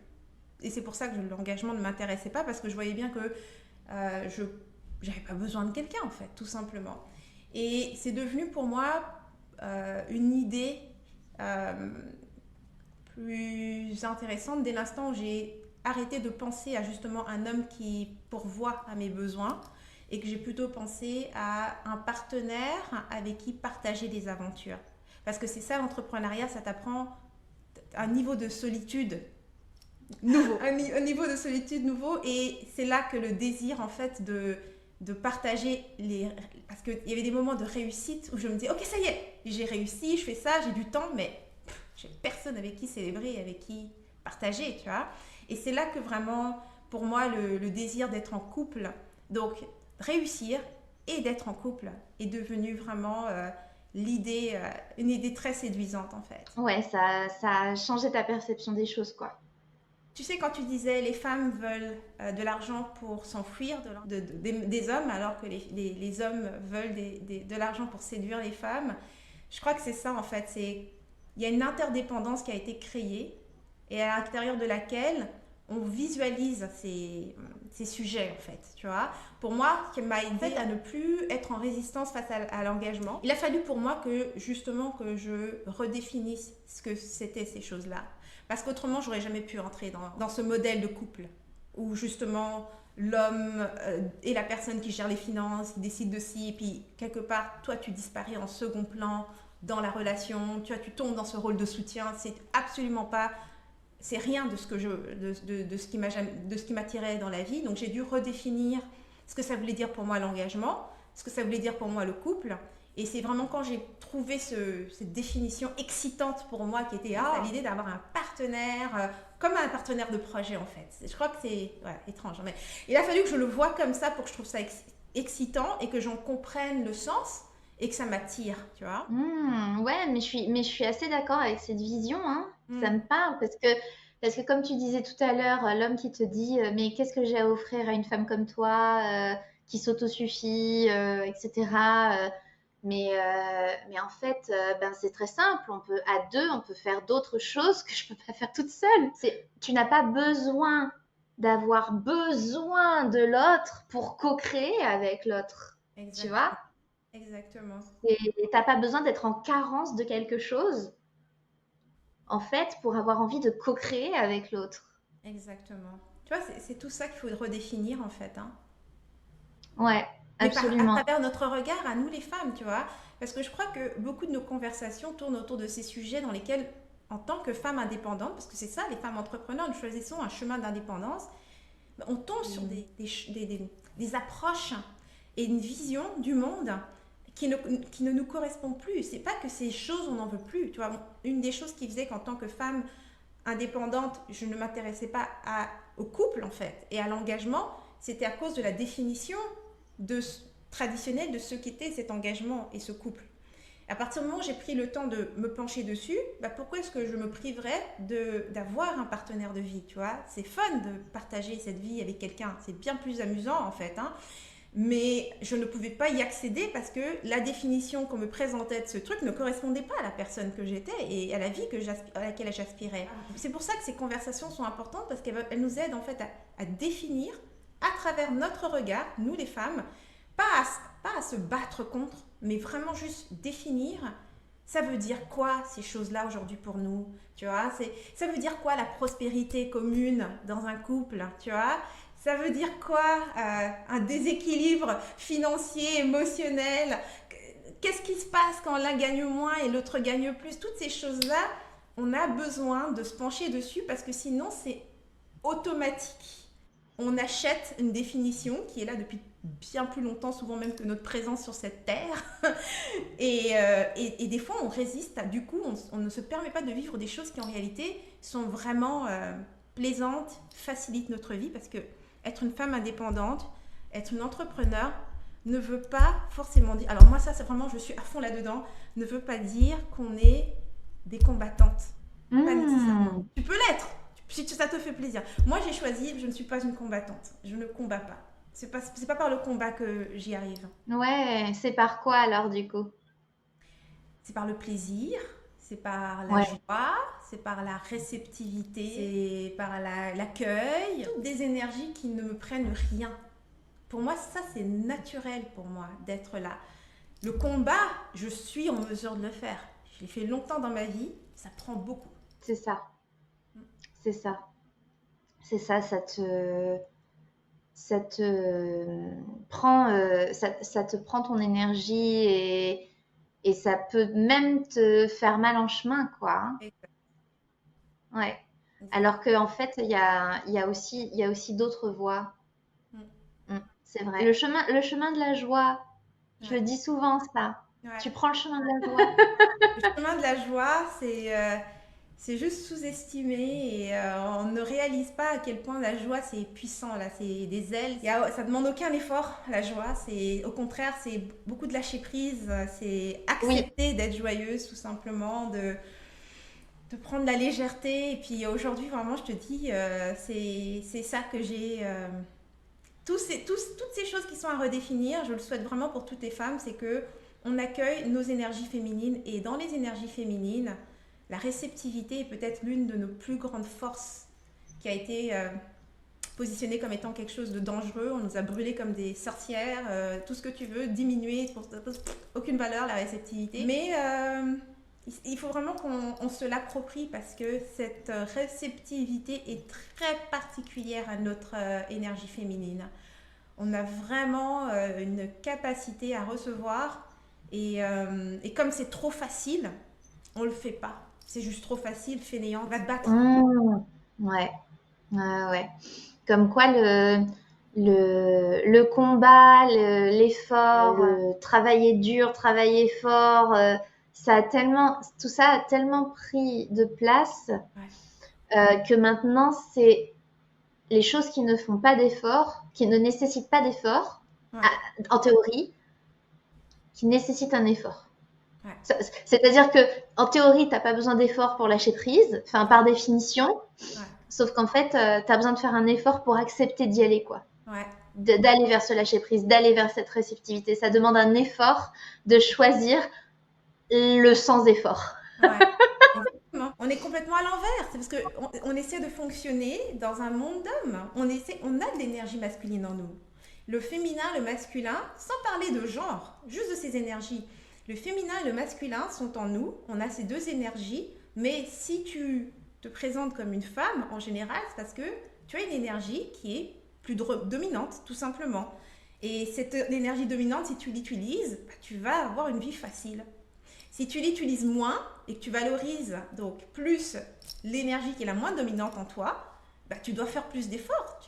Et c'est pour ça que l'engagement ne m'intéressait pas parce que je voyais bien que je n'avais pas besoin de quelqu'un en fait, tout simplement. Et c'est devenu pour moi une idée euh, plus intéressante dès l'instant où j'ai arrêté de penser à justement un homme qui pourvoit à mes besoins et que j'ai plutôt pensé à un partenaire avec qui partager des aventures. Parce que c'est ça l'entrepreneuriat, ça t'apprend un niveau de solitude nouveau. Un niveau de solitude nouveau et c'est là que le désir en fait de partager les... Parce qu'il y avait des moments de réussite où je me disais, ok ça y est, j'ai réussi, je fais ça, j'ai du temps, mais j'ai personne avec qui célébrer, avec qui partager, tu vois. Et c'est là que vraiment, pour moi, le désir d'être en couple, donc réussir et d'être en couple, est devenu vraiment une idée très séduisante en fait. Ouais, ça a changé ta perception des choses, quoi. Tu sais, quand tu disais les femmes veulent de l'argent pour s'enfuir des hommes, alors que les hommes veulent de l'argent pour séduire les femmes, je crois que c'est ça en fait. Il y a une interdépendance qui a été créée et à l'intérieur de laquelle on visualise ces sujets en fait, tu vois. Pour moi, ce qui m'a aidé à ne plus être en résistance face à l'engagement, il a fallu pour moi que justement que je redéfinisse ce que c'était ces choses-là. Parce qu'autrement, j'aurais jamais pu entrer dans ce modèle de couple où justement l'homme est la personne qui gère les finances, qui décide de ci, et puis quelque part, toi, tu disparais en second plan dans la relation, tu tombes dans ce rôle de soutien. C'est absolument pas, c'est rien de ce que de ce qui m'attirait dans la vie. Donc j'ai dû redéfinir ce que ça voulait dire pour moi l'engagement, ce que ça voulait dire pour moi le couple. Et c'est vraiment quand j'ai trouvé cette définition excitante pour moi qui était l'idée d'avoir un partenaire, comme un partenaire de projet en fait. Je crois que c'est étrange. Mais il a fallu que je le voie comme ça pour que je trouve ça excitant et que j'en comprenne le sens et que ça m'attire, tu vois. Ouais, mais je suis assez d'accord avec cette vision, hein. Ça Mm. me parle parce que Parce que comme tu disais tout à l'heure, l'homme qui te dit mais qu'est-ce que j'ai à offrir à une femme comme toi, qui s'autosuffit, etc. Mais en fait, ben, c'est très simple. À deux, on peut faire d'autres choses que je peux pas faire toute seule. Tu n'as pas besoin d'avoir besoin de l'autre pour co-créer avec l'autre. Tu vois? Exactement. Exactement. T'as pas besoin d'être en carence de quelque chose, en fait, pour avoir envie de co-créer avec l'autre. Exactement. Tu vois, c'est tout ça qu'il faut redéfinir en fait, hein. Ouais, Mais à absolument. travers notre regard à nous les femmes, tu vois. Parce que je crois que beaucoup de nos conversations tournent autour de ces sujets dans lesquels, en tant que femme indépendante, parce que c'est ça, les femmes entrepreneurs, nous choisissons un chemin d'indépendance, on tombe sur Mm. des approches et une vision du monde qui ne nous correspond plus. C'est pas que ces choses, on n'en veut plus. Tu vois, une des choses qui faisait qu'en tant que femme indépendante, je ne m'intéressais pas au couple, en fait, et à l'engagement, c'était à cause de la définition de, traditionnelle de ce qu'était cet engagement et ce couple. À partir du moment où j'ai pris le temps de me pencher dessus, bah pourquoi est-ce que je me priverais d'avoir un partenaire de vie, tu vois? C'est fun de partager cette vie avec quelqu'un, c'est bien plus amusant en fait, hein. Mais je ne pouvais pas y accéder parce que la définition qu'on me présentait de ce truc ne correspondait pas à la personne que j'étais et à la vie à laquelle j'aspirais. C'est pour ça que ces conversations sont importantes parce qu'elles nous aident en fait à définir à travers notre regard, nous les femmes, pas à se battre contre, mais vraiment juste définir. Ça veut dire quoi ces choses-là aujourd'hui pour nous, tu vois? Ça veut dire quoi la prospérité commune dans un couple, tu vois? Ça veut dire quoi un déséquilibre financier, émotionnel? Qu'est-ce qui se passe quand l'un gagne moins et l'autre gagne plus? Toutes ces choses-là, on a besoin de se pencher dessus parce que sinon c'est automatique. On achète une définition qui est là depuis bien plus longtemps, souvent même que notre présence sur cette terre. Et des fois, on résiste. Du coup, on ne se permet pas de vivre des choses qui, en réalité, sont vraiment plaisantes, facilitent notre vie. Parce que être une femme indépendante, être une entrepreneur, ne veut pas forcément dire... Alors moi, ça, c'est vraiment, je suis à fond là-dedans, ne veut pas dire qu'on est des combattantes. Pas nécessairement. Mm. Tu peux l'être, si ça te fait plaisir. Moi, j'ai choisi, je ne suis pas une combattante. Je ne combats pas. C'est pas par le combat que j'y arrive. Ouais, c'est par quoi alors du coup? C'est par le plaisir, c'est par la Ouais. joie, c'est par la réceptivité, c'est par l'accueil. Toutes des énergies qui ne me prennent rien. Pour moi, ça, c'est naturel pour moi d'être là. Le combat, je suis en mesure de le faire. Je l'ai fait longtemps dans ma vie, ça prend beaucoup. C'est ça, c'est ça. C'est ça, ça te prend, ça te prend ton énergie et ça peut même te faire mal en chemin, quoi, hein. Exact, Ouais. exact. Alors qu'en fait, il y a aussi d'autres voies. Mm. C'est vrai. Le chemin de la joie, je le Ouais, dis souvent, ça. ouais. Tu prends le chemin de la joie. Le chemin de la joie, c'est juste sous-estimé et on ne réalise pas à quel point la joie c'est puissant là, c'est des ailes. Ça demande aucun effort la joie, c'est au contraire c'est beaucoup de lâcher prise, c'est Oui, accepter d'être joyeuse tout simplement, de prendre la légèreté et puis aujourd'hui vraiment je te dis c'est ça que j'ai toutes ces choses qui sont à redéfinir, je le souhaite vraiment pour toutes les femmes, c'est que on accueille nos énergies féminines et dans les énergies féminines, la réceptivité est peut-être l'une de nos plus grandes forces qui a été positionnée comme étant quelque chose de dangereux. On nous a brûlés comme des sorcières, tout ce que tu veux, diminuer, aucune valeur la réceptivité. Mais il faut vraiment qu'on se l'approprie parce que cette réceptivité est très particulière à notre énergie féminine. On a vraiment une capacité à recevoir et comme c'est trop facile, on le fait pas. C'est juste trop facile, fainéant, va te battre. mmh, ouais, ouais, ouais. Comme quoi le combat, l'effort, le travailler dur, travailler fort, tout ça a tellement pris de place Ouais, que maintenant c'est les choses qui ne font pas d'effort, qui ne nécessitent pas d'effort, ouais, en théorie, qui nécessitent un effort. Ouais. C'est-à-dire que en théorie, t'as pas besoin d'effort pour lâcher prise, enfin par définition. Ouais. Sauf qu'en fait, t'as besoin de faire un effort pour accepter d'y aller, quoi. Ouais. D'aller vers ce lâcher prise, d'aller vers cette réceptivité. Ça demande un effort de choisir le sans effort. Ouais. Exactement. On est complètement à l'envers. C'est parce qu'on essaie de fonctionner dans un monde d'hommes. On a de l'énergie masculine en nous. Le féminin, le masculin, sans parler de genre, juste de ces énergies. Le féminin et le masculin sont en nous. On a ces deux énergies. Mais si tu te présentes comme une femme, en général, c'est parce que tu as une énergie qui est plus dominante, tout simplement. Et cette énergie dominante, si tu l'utilises, bah, tu vas avoir une vie facile. Si tu l'utilises moins et que tu valorises donc plus l'énergie qui est la moins dominante en toi, bah, tu dois faire plus d'efforts.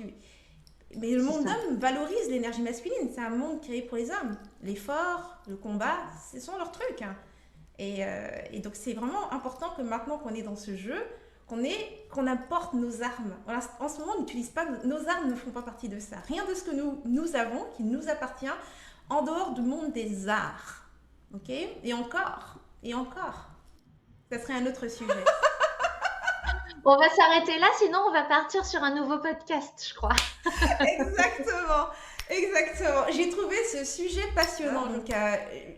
Mais le monde d'hommes valorise l'énergie masculine. C'est un monde créé pour les hommes. L'effort, le combat, ce sont leurs trucs. Hein. Et donc c'est vraiment important que maintenant qu'on est dans ce jeu, qu'on apporte nos armes. Voilà, en ce moment, on n'utilise pas, nos armes ne font pas partie de ça. Rien de ce que nous avons qui nous appartient en dehors du monde des arts. Ok ? Et encore. Ça serait un autre sujet. On va s'arrêter là, sinon on va partir sur un nouveau podcast, je crois. Exactement. J'ai trouvé ce sujet passionnant. Donc,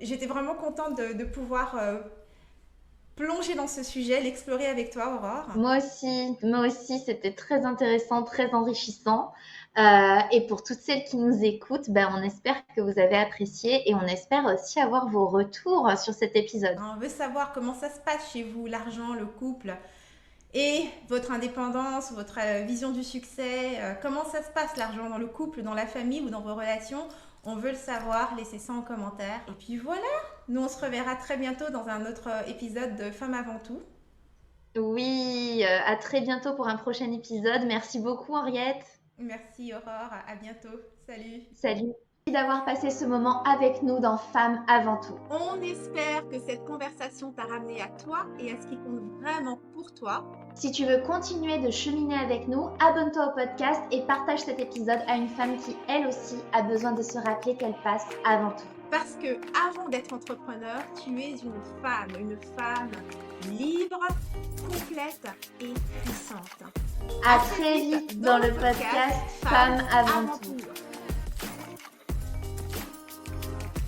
j'étais vraiment contente de pouvoir plonger dans ce sujet, l'explorer avec toi, Aurore. Moi aussi, c'était très intéressant, très enrichissant. Et pour toutes celles qui nous écoutent, ben, on espère que vous avez apprécié et on espère aussi avoir vos retours sur cet épisode. On veut savoir comment ça se passe chez vous, l'argent, le couple et votre indépendance, votre vision du succès. Comment ça se passe l'argent dans le couple, dans la famille ou dans vos relations? On veut le savoir, laissez ça en commentaire. Et puis voilà, nous on se reverra très bientôt dans un autre épisode de Femmes avant tout. Oui, à très bientôt pour un prochain épisode. Merci beaucoup, Henriette. Merci Aurore, à bientôt. Salut. Salut. Merci d'avoir passé ce moment avec nous dans Femmes avant tout. On espère que cette conversation t'a ramené à toi et à ce qui compte vraiment pour toi. Si tu veux continuer de cheminer avec nous, abonne-toi au podcast et partage cet épisode à une femme qui, elle aussi, a besoin de se rappeler qu'elle passe avant tout. Parce que avant d'être entrepreneur, tu es une femme libre, complète et puissante. À très vite dans le podcast Femmes avant tout.